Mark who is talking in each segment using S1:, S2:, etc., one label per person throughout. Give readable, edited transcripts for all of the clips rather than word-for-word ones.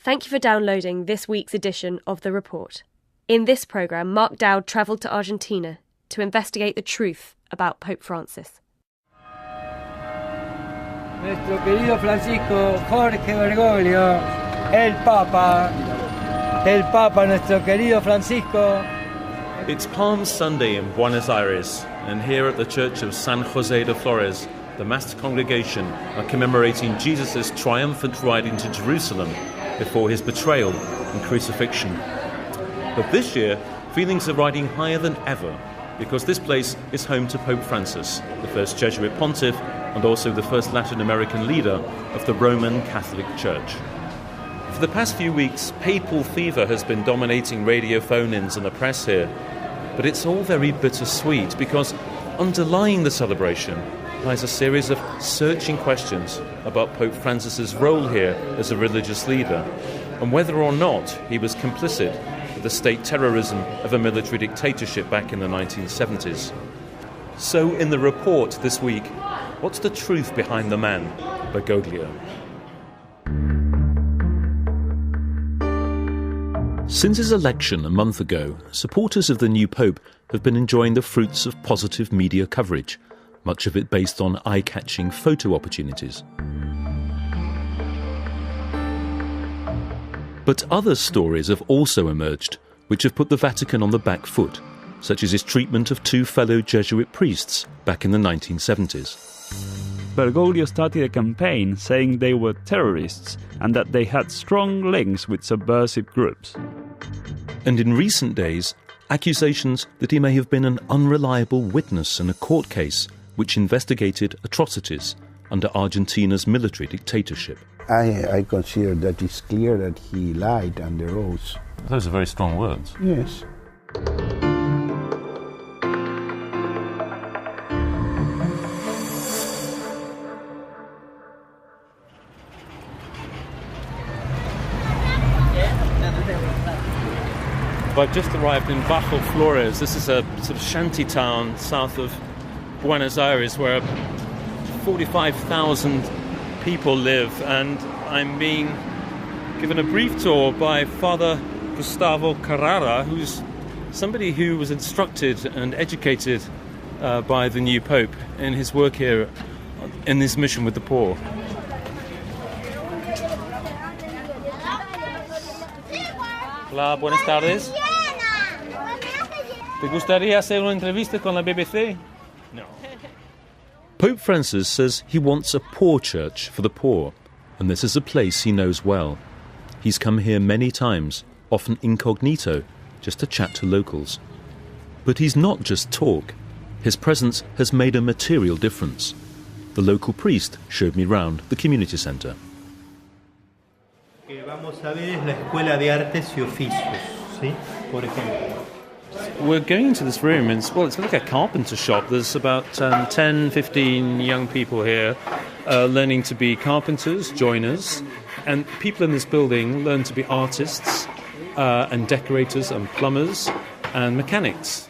S1: Thank you for downloading this week's edition of The Report. In this programme, Mark Dowd travelled to Argentina to investigate the truth about Pope Francis.
S2: Nuestro querido Francisco Jorge Bergoglio, el Papa, nuestro querido Francisco.
S3: It's Palm Sunday in Buenos Aires, and here at the Church of San Jose de Flores, the massed congregation are commemorating Jesus' triumphant ride into Jerusalem before his betrayal and crucifixion. But this year, feelings are riding higher than ever, because this place is home to Pope Francis, the first Jesuit pontiff and also the first Latin American leader of the Roman Catholic Church. For the past few weeks, papal fever has been dominating radio phone-ins and the press here. But it's all very bittersweet, because underlying the celebration lies a series of searching questions about Pope Francis's role here as a religious leader, and whether or not he was complicit with the state terrorism of a military dictatorship back in the 1970s. So in the report this week, what's the truth behind the man, Bergoglio? Since his election a month ago, supporters of the new Pope have been enjoying the fruits of positive media coverage, much of it based on eye-catching photo opportunities. But other stories have also emerged, which have put the Vatican on the back foot, such as his treatment of two fellow Jesuit priests back in the 1970s.
S4: Bergoglio started a campaign saying they were terrorists and that they had strong links with subversive groups.
S3: And in recent days, accusations that he may have been an unreliable witness in a court case which investigated atrocities under Argentina's military dictatorship.
S5: I consider that it's clear that he lied under oath.
S3: Those are very strong words.
S5: Yes.
S3: I've just arrived in Bajo Flores. This is a sort of shanty town south of Buenos Aires where 45,000 people live, and I'm being given a brief tour by Father Gustavo Carrara, who's somebody who was instructed and educated by the new Pope in his work here in his mission with the poor. Hola, buenas tardes. ¿Te gustaría hacer una entrevista con la BBC? No. Pope Francis says he wants a poor church for the poor, and this is a place he knows well. He's come here many times, often incognito, just to chat to locals. But he's not just talk. His presence has made a material difference. The local priest showed me round the community centre.
S6: Vamos a ver es la Escuela de Artes y Oficios, ¿sí? Por ejemplo.
S3: We're going into this room, and it's like a carpenter shop. There's about 10, 15 young people here learning to be carpenters, joiners, and people in this building learn to be artists and decorators and plumbers and mechanics.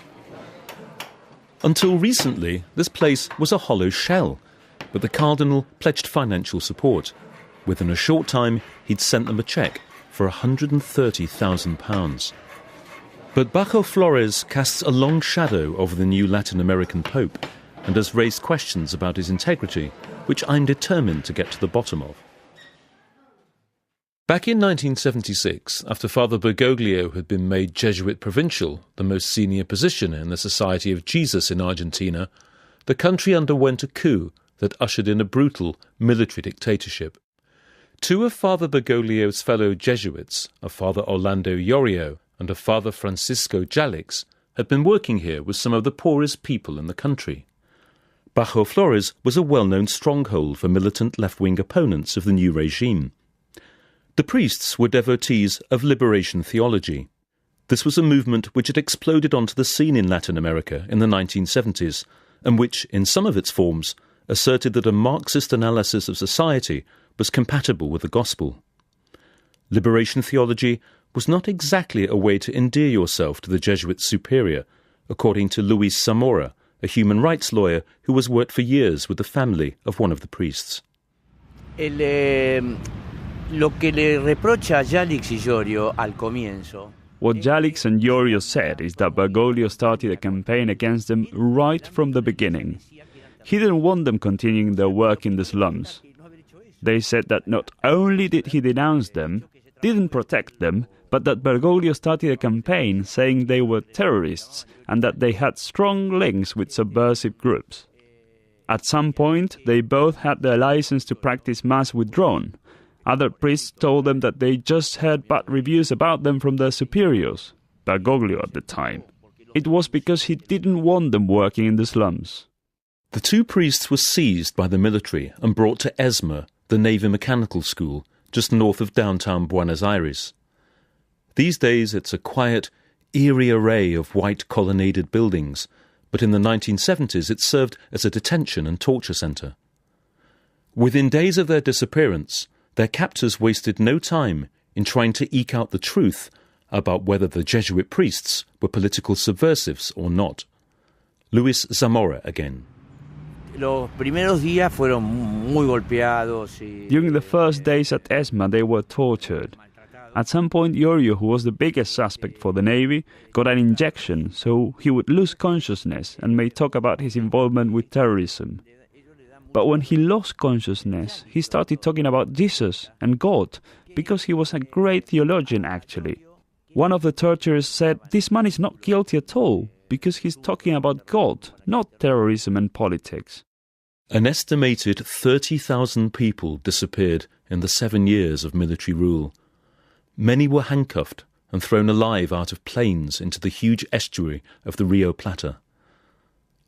S3: Until recently, this place was a hollow shell, but the Cardinal pledged financial support. Within a short time, he'd sent them a cheque for £130,000. But Bajo Flores casts a long shadow over the new Latin American Pope and has raised questions about his integrity, which I'm determined to get to the bottom of. Back in 1976, after Father Bergoglio had been made Jesuit Provincial, the most senior position in the Society of Jesus in Argentina, the country underwent a coup that ushered in a brutal military dictatorship. Two of Father Bergoglio's fellow Jesuits, a Father Orlando Yorio and a Father Francisco Jalix, had been working here with some of the poorest people in the country. Bajo Flores was a well-known stronghold for militant left-wing opponents of the new regime. The priests were devotees of liberation theology. This was a movement which had exploded onto the scene in Latin America in the 1970s, and which, in some of its forms, asserted that a Marxist analysis of society was compatible with the gospel. Liberation theology was not exactly a way to endear yourself to the Jesuit superior, according to Luis Zamora, a human rights lawyer who has worked for years with the family of one of the priests.
S7: Lo que le reprocha a Jalix y Iorio al comienzo.
S4: What Jalix and Iorio said is that Bergoglio started a campaign against them right from the beginning. He didn't want them continuing their work in the slums. They said that not only did he denounce them, didn't protect them, but that Bergoglio started a campaign saying they were terrorists and that they had strong links with subversive groups. At some point, they both had their license to practice Mass withdrawn. Other priests told them that they just heard bad reviews about them from their superiors, Bergoglio at the time. It was because he didn't want them working in the slums.
S3: The two priests were seized by the military and brought to ESMA, the Navy Mechanical School, just north of downtown Buenos Aires. These days it's a quiet, eerie array of white colonnaded buildings, but in the 1970s it served as a detention and torture centre. Within days of their disappearance, their captors wasted no time in trying to eke out the truth about whether the Jesuit priests were political subversives or not. Luis Zamora again.
S7: Los primeros días fueron muy golpeados.
S4: During the first days at ESMA, they were tortured. At some point, Iorio, who was the biggest suspect for the Navy, got an injection so he would lose consciousness and may talk about his involvement with terrorism. But when he lost consciousness, he started talking about Jesus and God, because he was a great theologian, actually. One of the torturers said, "This man is not guilty at all, because he's talking about God, not terrorism and politics."
S3: An estimated 30,000 people disappeared in the 7 years of military rule. Many were handcuffed and thrown alive out of planes into the huge estuary of the Rio Plata.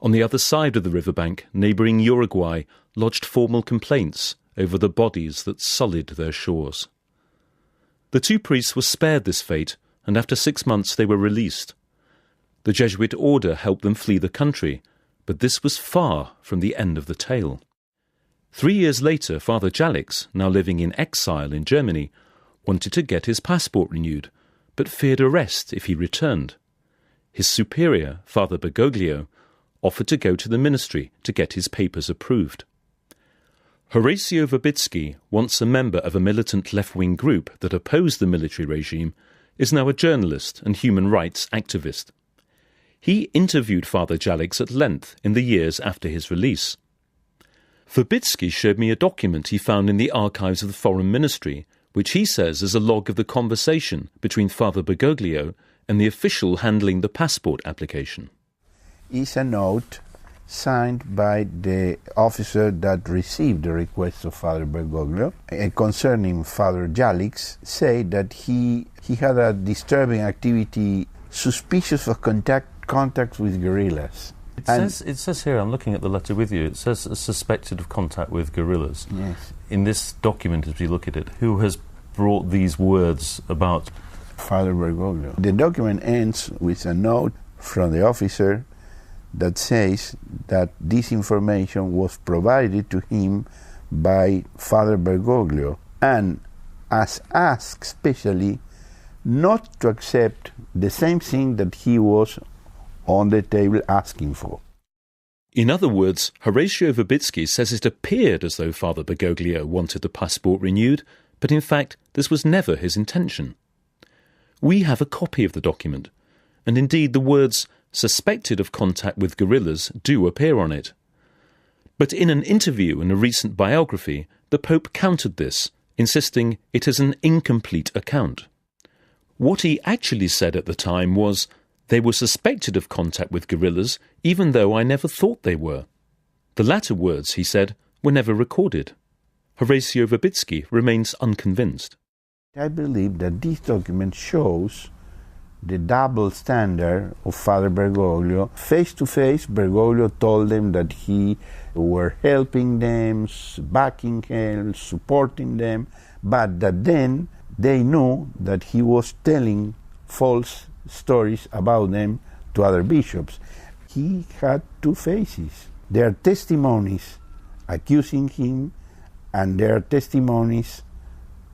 S3: On the other side of the riverbank, neighbouring Uruguay lodged formal complaints over the bodies that sullied their shores. The two priests were spared this fate, and after 6 months they were released. The Jesuit Order helped them flee the country, but this was far from the end of the tale. 3 years later, Father Jalix, now living in exile in Germany, wanted to get his passport renewed, but feared arrest if he returned. His superior, Father Bergoglio, offered to go to the ministry to get his papers approved. Horacio Verbitsky, once a member of a militant left-wing group that opposed the military regime, is now a journalist and human rights activist. He interviewed Father Jalix at length in the years after his release. Verbitsky showed me a document he found in the archives of the Foreign Ministry, which he says is a log of the conversation between Father Bergoglio and the official handling the passport application.
S5: Is a note signed by the officer that received the request of Father Bergoglio concerning Father Jalix, say that he had a disturbing activity suspicious of contact with guerrillas.
S3: It says here, I'm looking at the letter with you, it says suspected of contact with guerrillas.
S5: Yes.
S3: In this document, as we look at it, who has brought these words about?
S5: Father Bergoglio. The document ends with a note from the officer that says that this information was provided to him by Father Bergoglio and as asked specially not to accept the same thing that he was on the table asking for.
S3: In other words, Horacio Verbitsky says it appeared as though Father Bergoglio wanted the passport renewed, but in fact this was never his intention. We have a copy of the document, and indeed the words suspected of contact with guerrillas do appear on it. But in an interview in a recent biography, the Pope countered this, insisting it is an incomplete account. What he actually said at the time was, "They were suspected of contact with guerrillas, even though I never thought they were." The latter words, he said, were never recorded. Horacio Verbitsky remains unconvinced.
S5: I believe that this document shows the double standard of Father Bergoglio. Face to face, Bergoglio told them that he were helping them, backing them, supporting them, but that then they knew that he was telling false stories about them to other bishops. He had two faces. There are testimonies accusing him, and there are testimonies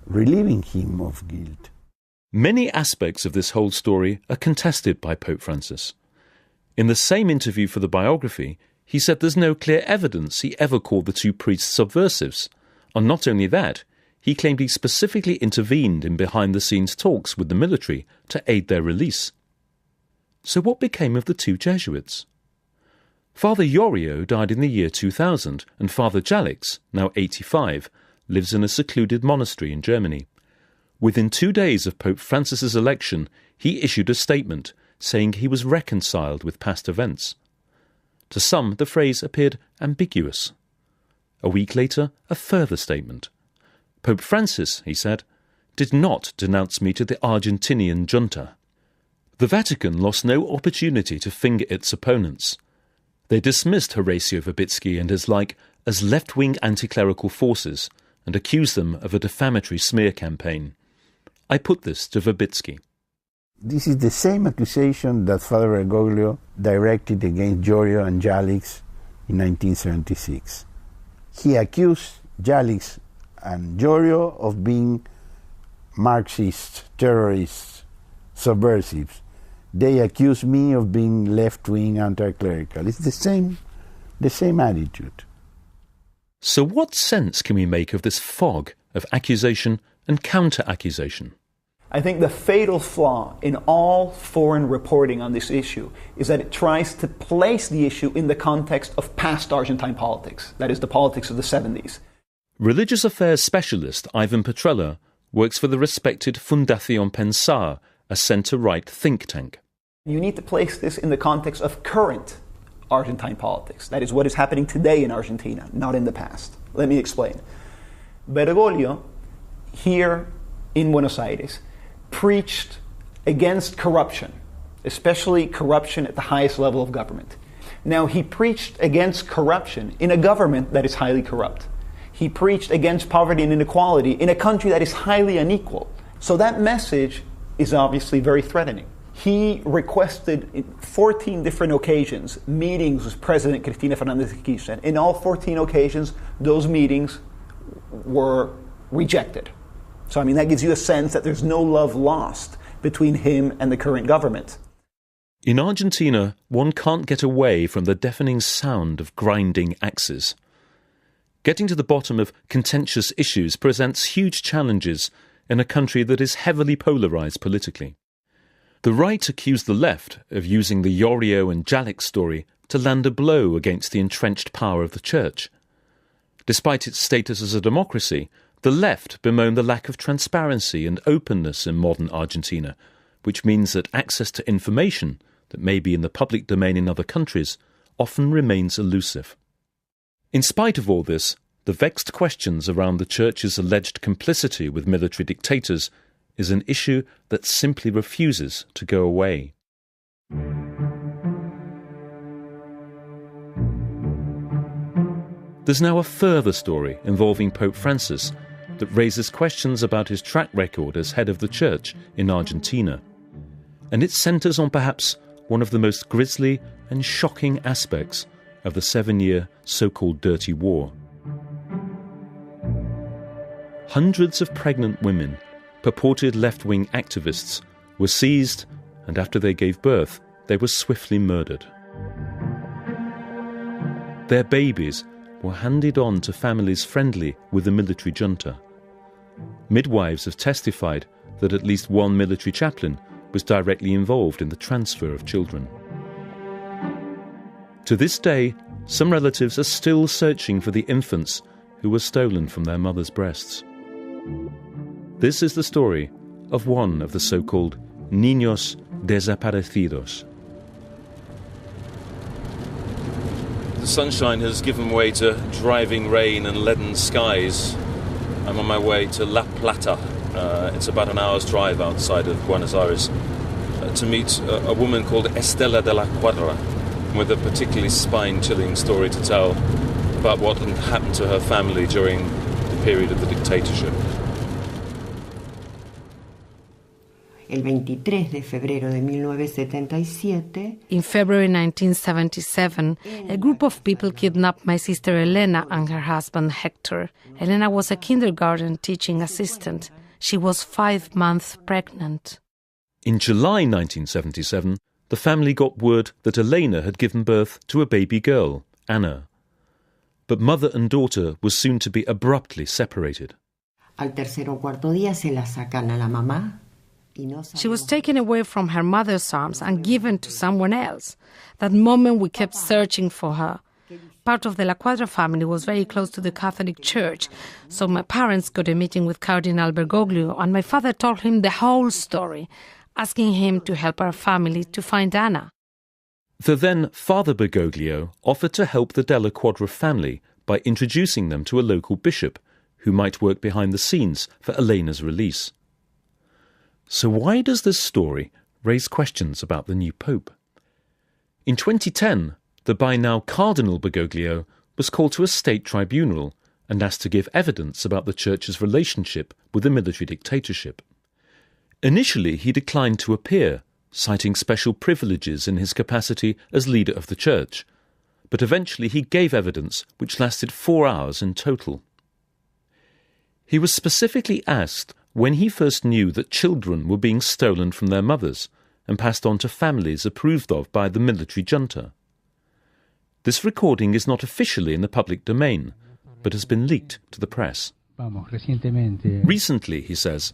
S5: relieving him of guilt.
S3: Many aspects of this whole story are contested by Pope Francis. In the same interview for the biography, he said there's no clear evidence he ever called the two priests subversives, and not only that, he claimed he specifically intervened in behind-the-scenes talks with the military to aid their release. So what became of the two Jesuits? Father Yorio died in the year 2000, and Father Jalix, now 85, lives in a secluded monastery in Germany. Within 2 days of Pope Francis's election, he issued a statement saying he was reconciled with past events. To some, the phrase appeared ambiguous. A week later, a further statement. Pope Francis, he said, did not denounce me to the Argentinian junta. The Vatican lost no opportunity to finger its opponents. They dismissed Horacio Verbitsky and his like as left-wing anti-clerical forces and accused them of a defamatory smear campaign. I put this to Verbitsky.
S5: This is the same accusation that Father Bergoglio directed against Yorio and Jalix in 1976. He accused Jalix and Yorio of being Marxists, terrorists, subversives. They accuse me of being left-wing anti-clerical. It's the same attitude.
S3: So what sense can we make of this fog of accusation and counter-accusation?
S8: I think the fatal flaw in all foreign reporting on this issue is that it tries to place the issue in the context of past Argentine politics, that is, the politics of the 70s.
S3: Religious affairs specialist Ivan Petrella works for the respected Fundación Pensar, a centre-right think tank.
S8: You need to place this in the context of current Argentine politics, that is, what is happening today in Argentina, not in the past. Let me explain. Bergoglio, here in Buenos Aires, preached against corruption, especially corruption at the highest level of government. Now, he preached against corruption in a government that is highly corrupt. He preached against poverty and inequality in a country that is highly unequal. So that message is obviously very threatening. He requested in 14 different occasions meetings with President Cristina Fernández de Kirchner. In all 14 occasions, those meetings were rejected. So, that gives you a sense that there's no love lost between him and the current government.
S3: In Argentina, one can't get away from the deafening sound of grinding axes. Getting to the bottom of contentious issues presents huge challenges in a country that is heavily polarised politically. The right accused the left of using the Yorio and Jalix story to land a blow against the entrenched power of the Church. Despite its status as a democracy, the left bemoaned the lack of transparency and openness in modern Argentina, which means that access to information that may be in the public domain in other countries often remains elusive. In spite of all this, the vexed questions around the Church's alleged complicity with military dictators is an issue that simply refuses to go away. There's now a further story involving Pope Francis that raises questions about his track record as head of the Church in Argentina. And it centres on perhaps one of the most grisly and shocking aspects of the 7-year so-called Dirty War. Hundreds of pregnant women, purported left-wing activists, were seized, and after they gave birth, they were swiftly murdered. Their babies were handed on to families friendly with the military junta. Midwives have testified that at least one military chaplain was directly involved in the transfer of children. To this day, some relatives are still searching for the infants who were stolen from their mothers' breasts. This is the story of one of the so-called niños desaparecidos. The sunshine has given way to driving rain and leaden skies. I'm on my way to La Plata. It's about an hour's drive outside of Buenos Aires to meet a woman called Estela de la Cuadra with a particularly spine-chilling story to tell about what had happened to her family during the period of the dictatorship.
S9: El 23 de febrero de 1977.
S10: In February 1977, a group of people kidnapped my sister Elena and her husband Hector. Elena was a kindergarten teaching assistant. She was 5 months pregnant.
S3: In July 1977, the family got word that Elena had given birth to a baby girl, Anna. But mother and daughter were soon to be abruptly separated.
S9: Al tercer o cuarto día se la sacan a la mamá.
S10: She was taken away from her mother's arms and given to someone else. That moment we kept searching for her. Part of the La Cuadra family was very close to the Catholic Church, so my parents got a meeting with Cardinal Bergoglio and my father told him the whole story, asking him to help our family to find Anna.
S3: The then Father Bergoglio offered to help the Della Quadra family by introducing them to a local bishop who might work behind the scenes for Elena's release. So why does this story raise questions about the new Pope? In 2010, the by now Cardinal Bergoglio was called to a state tribunal and asked to give evidence about the Church's relationship with the military dictatorship. Initially, he declined to appear, citing special privileges in his capacity as leader of the Church, but eventually he gave evidence which lasted 4 hours in total. He was specifically asked when he first knew that children were being stolen from their mothers and passed on to families approved of by the military junta. This recording is not officially in the public domain, but has been leaked to the press. Recently, he says,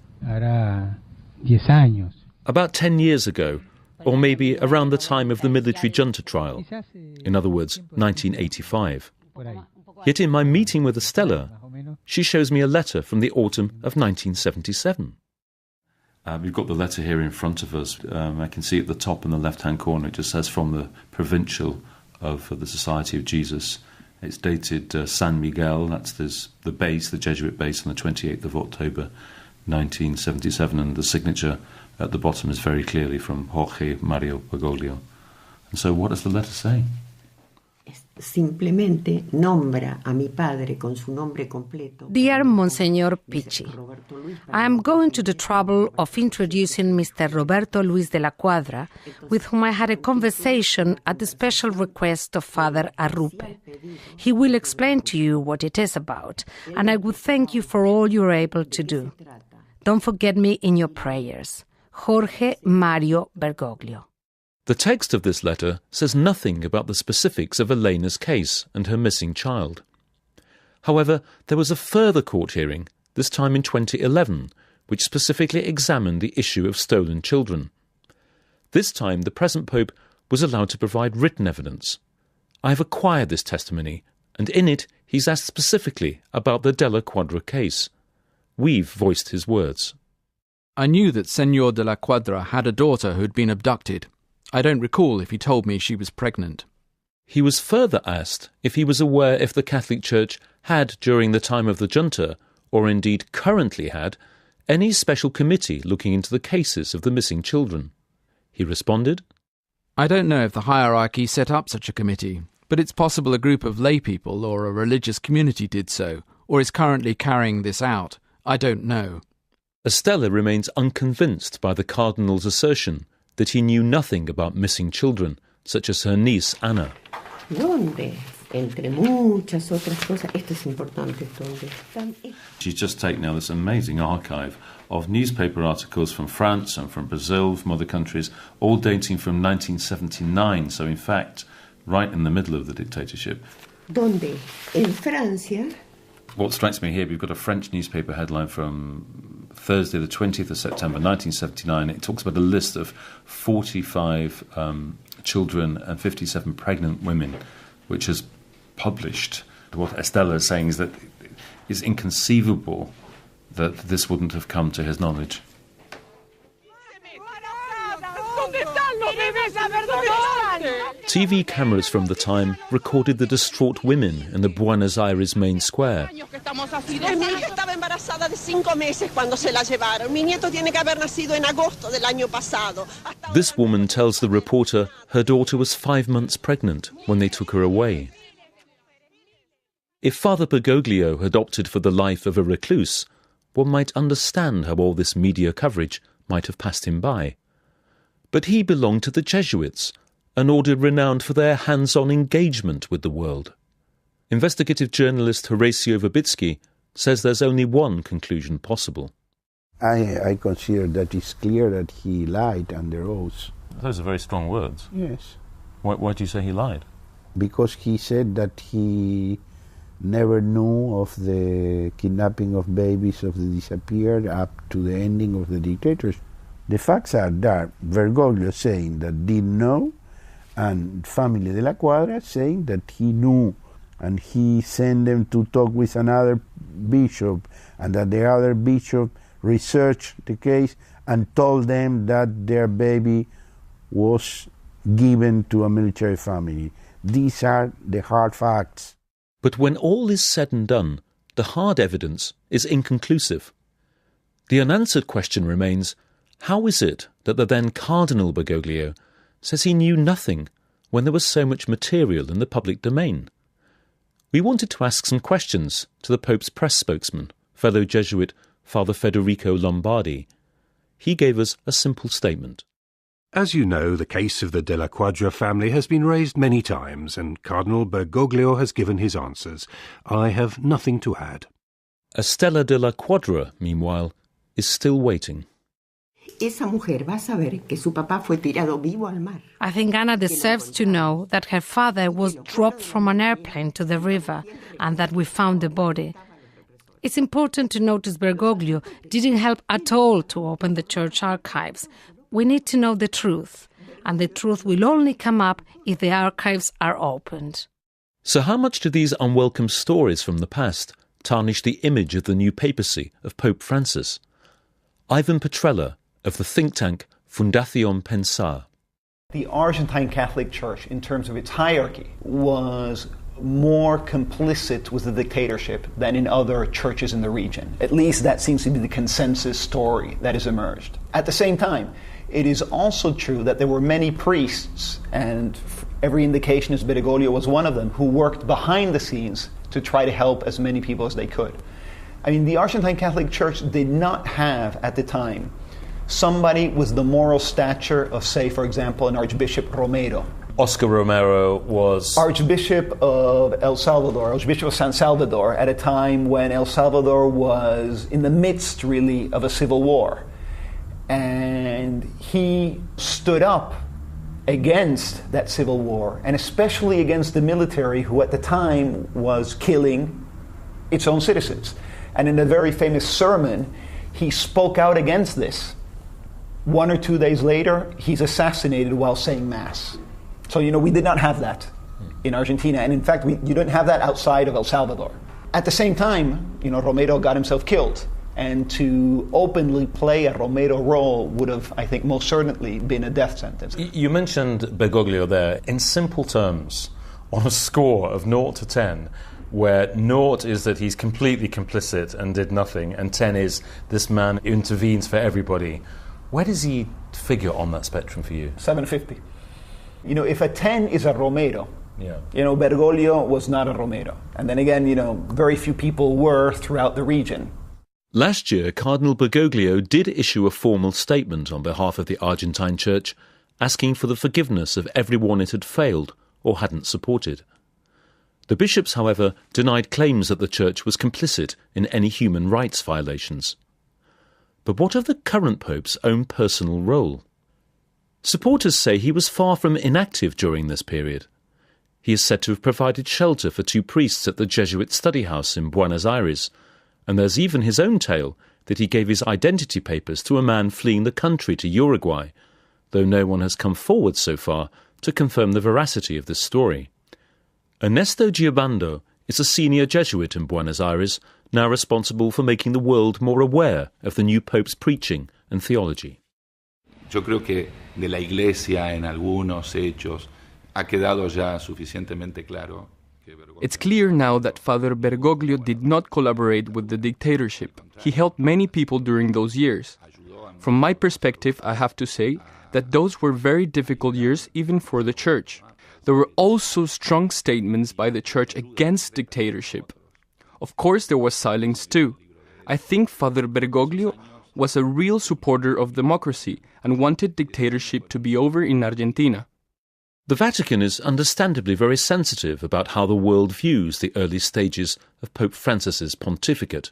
S3: about 10 years ago, or maybe around the time of the military junta trial, in other words, 1985. Yet in my meeting with Estella, she shows me a letter from the autumn of 1977. We've got the letter here in front of us. I can see at the top in the left-hand corner, it just says from the provincial of the Society of Jesus. It's dated San Miguel, that's the base, the Jesuit base, on the 28th of October 1977, and the signature at the bottom is very clearly from Jorge Mario Bergoglio. And so what does the letter say?
S9: Simplemente nombra a mi padre con su nombre completo.
S10: Dear Monsignor Picci, I am going to the trouble of introducing Mr. Roberto Luis de la Cuadra, with whom I had a conversation at the special request of Father Arrupe. He will explain to you what it is about, and I would thank you for all you are able to do. Don't forget me in your prayers. Jorge Mario Bergoglio.
S3: The text of this letter says nothing about the specifics of Elena's case and her missing child. However, there was a further court hearing, this time in 2011, which specifically examined the issue of stolen children. This time, the present Pope was allowed to provide written evidence. I have acquired this testimony, and in it he's asked specifically about the Della Quadra case. We've voiced his words.
S11: I knew that Senor de la Cuadra had a daughter who'd been abducted. I don't recall if he told me she was pregnant.
S3: He was further asked if he was aware if the Catholic Church had, during the time of the junta, or indeed currently had, any special committee looking into the cases of the missing children. He responded,
S11: I don't know if the hierarchy set up such a committee, but it's possible a group of lay people or a religious community did so, or is currently carrying this out. I don't know.
S3: Estella remains unconvinced by the Cardinal's assertion that he knew nothing about missing children, such as her niece Anna.
S9: ¿Dónde? Entre muchas otras cosas, esto es importante, ¿dónde están?
S3: She's just taken now this amazing archive of newspaper articles from France and from Brazil, from other countries, all dating from 1979, so in fact, right in the middle of the dictatorship.
S9: ¿Dónde? En Francia.
S3: What strikes me here, we've got a French newspaper headline from Thursday the 20th of September 1979. It talks about a list of 45 children and 57 pregnant women, which is published. What Estella is saying is that it's inconceivable that this wouldn't have come to his knowledge. TV cameras from the time recorded the distraught women in the Buenos Aires main square. This woman tells the reporter her daughter was 5 months pregnant when they took her away. If Father Bergoglio had opted for the life of a recluse, one might understand how all this media coverage might have passed him by. But he belonged to the Jesuits, an order renowned for their hands-on engagement with the world. Investigative journalist Horacio Verbitsky says there's only one conclusion possible.
S5: I consider that it's clear that he lied under oath.
S3: Those are very strong words.
S5: Yes.
S3: Why do you say he lied?
S5: Because he said that he never knew of the kidnapping of babies of the disappeared up to the ending of the dictatorship. The facts are that Bergoglio saying that didn't know, and family de la Cuadra saying that he knew, and he sent them to talk with another bishop, and that the other bishop researched the case and told them that their baby was given to a military family. These are the hard facts.
S3: But when all is said and done, the hard evidence is inconclusive. The unanswered question remains, how is it that the then Cardinal Bergoglio says he knew nothing when there was so much material in the public domain? We wanted to ask some questions to the Pope's press spokesman, fellow Jesuit Father Federico Lombardi. He gave us a simple statement.
S12: As you know, the case of the De la Quadra family has been raised many times, and Cardinal Bergoglio has given his answers. I have nothing to add.
S3: Estella de la Quadra, meanwhile, is still waiting.
S9: I
S10: think Ana deserves to know that her father was dropped from an airplane to the river and that we found the body. It's important to notice Bergoglio didn't help at all to open the church archives. We need to know the truth, and the truth will only come up if the archives are opened.
S3: So how much do these unwelcome stories from the past tarnish the image of the new papacy of Pope Francis? Ivan Petrella of the think tank Fundación Pensar.
S8: The Argentine Catholic Church, in terms of its hierarchy, was more complicit with the dictatorship than in other churches in the region. At least that seems to be the consensus story that has emerged. At the same time, it is also true that there were many priests, and every indication is Bergoglio was one of them, who worked behind the scenes to try to help as many people as they could. I mean, the Argentine Catholic Church did not have, at the time, somebody with the moral stature of, say, for example, an Archbishop Romero.
S3: Oscar Romero was
S8: Archbishop of El Salvador, Archbishop of San Salvador, at a time when El Salvador was in the midst, really, of a civil war. And he stood up against that civil war, and especially against the military, who at the time was killing its own citizens. And in a very famous sermon, he spoke out against this. 1 or 2 days later, he's assassinated while saying Mass. So, we did not have that in Argentina. And in fact, you didn't have that outside of El Salvador. At the same time, Romero got himself killed. And to openly play a Romero role would have, I think, most certainly been a death sentence.
S3: You mentioned Bergoglio there. In simple terms, on a score of 0 to 10, where 0 is that he's completely complicit and did nothing, and 10 is this man intervenes for everybody, where does he figure on that spectrum for you?
S8: 750. If a 10 is a Romero, Bergoglio was not a Romero. And then again, very few people were throughout the region.
S3: Last year, Cardinal Bergoglio did issue a formal statement on behalf of the Argentine Church, asking for the forgiveness of everyone it had failed or hadn't supported. The bishops, however, denied claims that the Church was complicit in any human rights violations. But what of the current Pope's own personal role? Supporters say he was far from inactive during this period. He is said to have provided shelter for 2 priests at the Jesuit study house in Buenos Aires, and there's even his own tale that he gave his identity papers to a man fleeing the country to Uruguay, though no one has come forward so far to confirm the veracity of this story. Ernesto Giobando is a senior Jesuit in Buenos Aires, now responsible for making the world more aware of the new Pope's preaching and theology.
S13: Yo creo que de la Iglesia en algunos hechos ha quedado ya suficientemente claro.
S14: It's clear now that Father Bergoglio did not collaborate with the dictatorship. He helped many people during those years. From my perspective, I have to say that those were very difficult years even for the Church. There were also strong statements by the Church against dictatorship. Of course, there was silence too. I think Father Bergoglio was a real supporter of democracy and wanted dictatorship to be over in Argentina.
S3: The Vatican is understandably very sensitive about how the world views the early stages of Pope Francis's pontificate.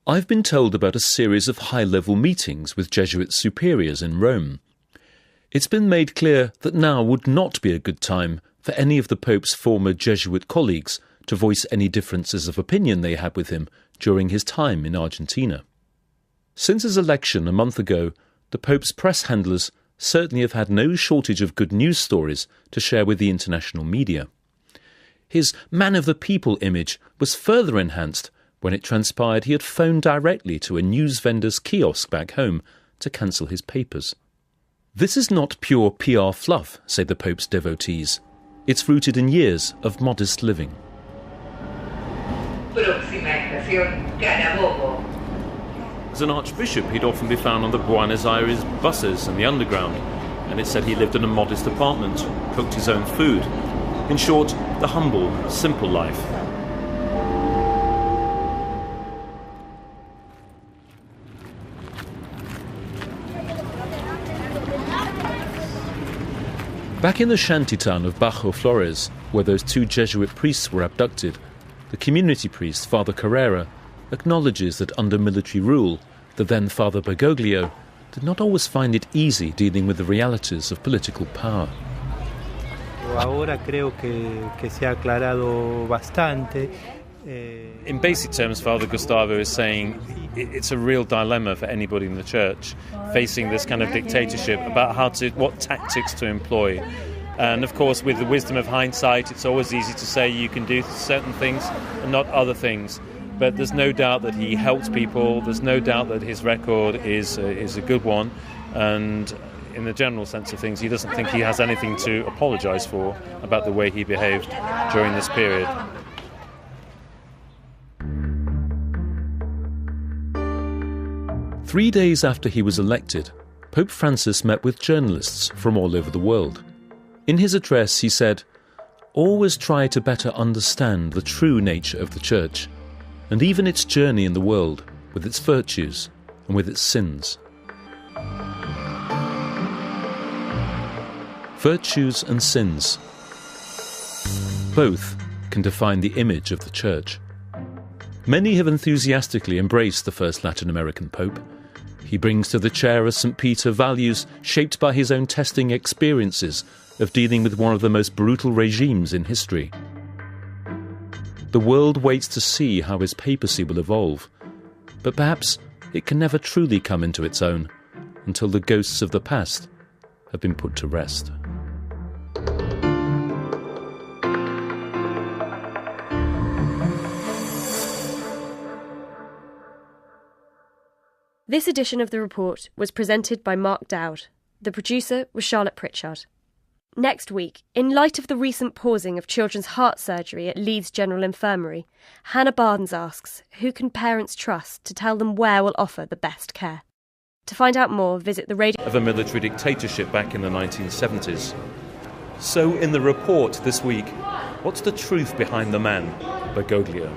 S3: I've been told about a series of high-level meetings with Jesuit superiors in Rome. It's been made clear that now would not be a good time for any of the Pope's former Jesuit colleagues to voice any differences of opinion they had with him during his time in Argentina. Since his election a month ago, the Pope's press handlers certainly have had no shortage of good news stories to share with the international media. His man-of-the-people image was further enhanced when it transpired he had phoned directly to a news vendor's kiosk back home to cancel his papers. This is not pure PR fluff, say the Pope's devotees. It's rooted in years of modest living. As an archbishop, he'd often be found on the Buenos Aires buses and the underground, and it said he lived in a modest apartment, cooked his own food. In short, the humble, simple life. Back in the shantytown of Bajo Flores, where those two Jesuit priests were abducted, the community priest, Father Carrera, acknowledges that under military rule, the then Father Bergoglio did not always find it easy dealing with the realities of political power. In basic terms, Father Gustavo is saying it's a real dilemma for anybody in the church facing this kind of dictatorship about what tactics to employ. And of course, with the wisdom of hindsight, it's always easy to say you can do certain things and not other things. But there's no doubt that he helped people. There's no doubt that his record is a good one. And in the general sense of things, he doesn't think he has anything to apologise for about the way he behaved during this period. Three days after he was elected, Pope Francis met with journalists from all over the world. In his address, he said, "Always try to better understand the true nature of the Church, and even its journey in the world, with its virtues and with its sins." Virtues and sins. Both can define the image of the Church. Many have enthusiastically embraced the first Latin American Pope. He brings to the chair of St. Peter values shaped by his own testing experiences of dealing with one of the most brutal regimes in history. The world waits to see how his papacy will evolve, but perhaps it can never truly come into its own until the ghosts of the past have been put to rest.
S1: This edition of the report was presented by Mark Dowd. The producer was Charlotte Pritchard. Next week, in light of the recent pausing of children's heart surgery at Leeds General Infirmary, Hannah Barnes asks, who can parents trust to tell them where will offer the best care? To find out more, visit the radio
S3: of a military dictatorship back in the 1970s. So in the report this week, what's the truth behind the man, Bergoglio?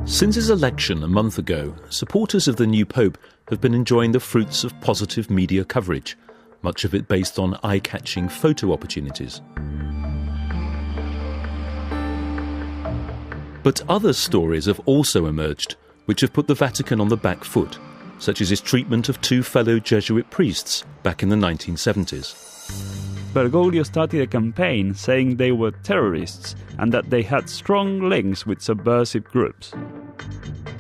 S3: Since his election a month ago, supporters of the new Pope have been enjoying the fruits of positive media coverage, much of it based on eye-catching photo opportunities. But other stories have also emerged, which have put the Vatican on the back foot, such as his treatment of two fellow Jesuit priests back in the 1970s.
S4: Bergoglio started a campaign saying they were terrorists and that they had strong links with subversive groups.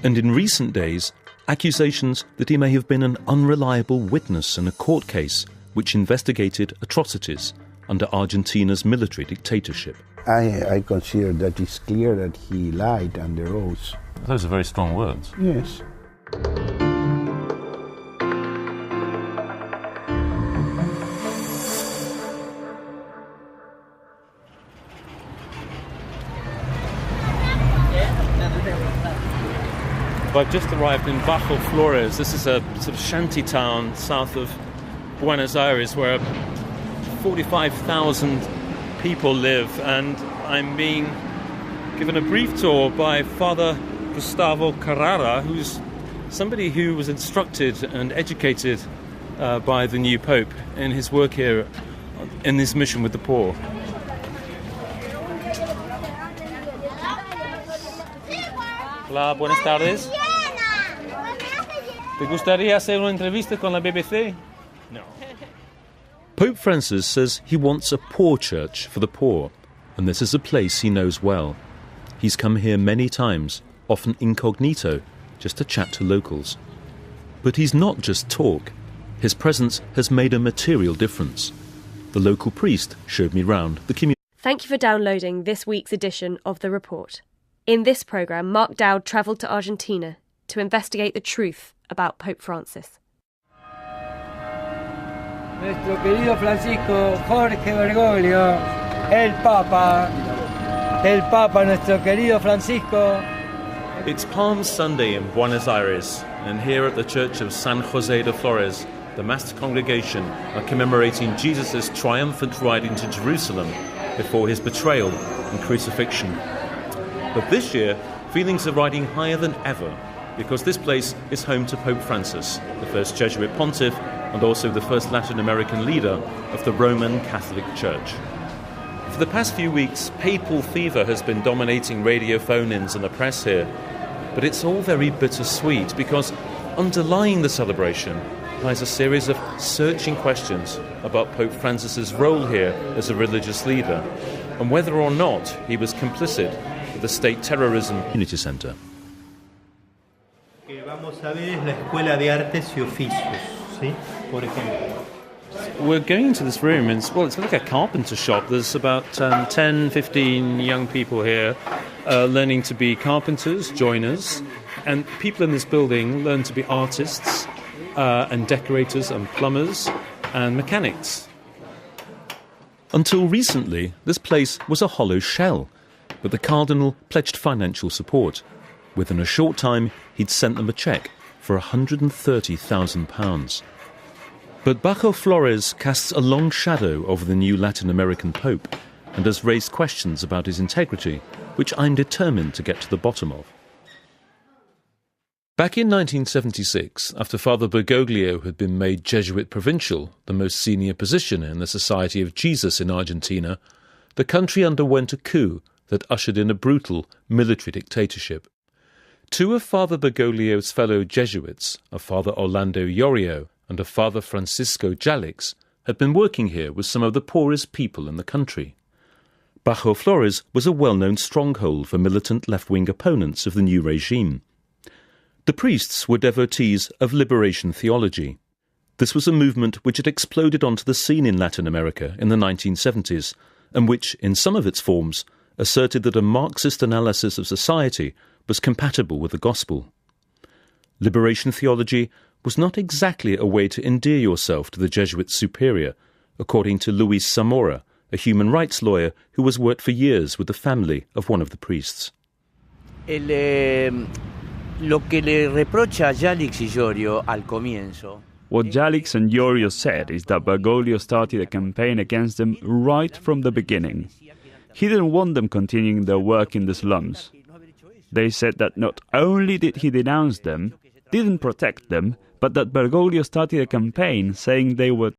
S3: And in recent days, accusations that he may have been an unreliable witness in a court case which investigated atrocities under Argentina's military dictatorship.
S5: I consider that it's clear that he lied under oath.
S3: Those are very strong words.
S5: Yes.
S3: I've just arrived in Bajo Flores. This is a sort of shanty town south of Buenos Aires where 45,000 people live, and I'm being given a brief tour by Father Gustavo Carrera, who's somebody who was instructed and educated by the new Pope in his work here in his mission with the poor. Hola, buenas tardes. ¿Te gustaría hacer una entrevista con la BBC? No. Pope Francis says he wants a poor church for the poor, and this is a place he knows well. He's come here many times, often incognito, just to chat to locals. But he's not just talk. His presence has made a material difference. The local priest showed me round the community.
S1: Thank you for downloading this week's edition of The Report. In this programme, Mark Dowd travelled to Argentina to investigate the truth about Pope Francis.
S2: Nuestro querido Francisco Jorge Bergoglio, el Papa, nuestro querido Francisco.
S3: It's Palm Sunday in Buenos Aires, and here at the Church of San Jose de Flores, the massed congregation are commemorating Jesus' triumphant ride into Jerusalem before his betrayal and crucifixion. But this year, feelings are riding higher than ever, because this place is home to Pope Francis, the first Jesuit pontiff and also the first Latin American leader of the Roman Catholic Church. For the past few weeks, papal fever has been dominating radio phone-ins and the press here. But it's all very bittersweet because underlying the celebration lies a series of searching questions about Pope Francis's role here as a religious leader and whether or not he was complicit with the state terrorism community centre.
S6: Vamos a ver es la Escuela de Artes y Oficios, ¿sí? Por ejemplo.
S3: We're going to this room, and it's like a carpenter shop. There's about 10, 15 young people here learning to be carpenters, joiners, and people in this building learn to be artists and decorators and plumbers and mechanics. Until recently, this place was a hollow shell, but the Cardinal pledged financial support. Within a short time, he'd sent them a cheque for £130,000. But Bajo Flores casts a long shadow over the new Latin American Pope and has raised questions about his integrity, which I'm determined to get to the bottom of. Back in 1976, after Father Bergoglio had been made Jesuit Provincial, the most senior position in the Society of Jesus in Argentina, the country underwent a coup that ushered in a brutal military dictatorship. Two of Father Bergoglio's fellow Jesuits, a Father Orlando Yorio and a Father Francisco Jalix, had been working here with some of the poorest people in the country. Bajo Flores was a well-known stronghold for militant left-wing opponents of the new regime. The priests were devotees of liberation theology. This was a movement which had exploded onto the scene in Latin America in the 1970s, and which, in some of its forms, asserted that a Marxist analysis of society was compatible with the gospel. Liberation theology was not exactly a way to endear yourself to the Jesuit superior, according to Luis Zamora, a human rights lawyer who has worked for years with the family of one of the priests.
S7: Lo que le reprocha a Jalix y Yorio al comienzo.
S4: What Jalix and Yorio said is that Bergoglio started a campaign against them right from the beginning. He didn't want them continuing their work in the slums. They said that not only did he denounce them, didn't protect them, but that Bergoglio started a campaign saying they were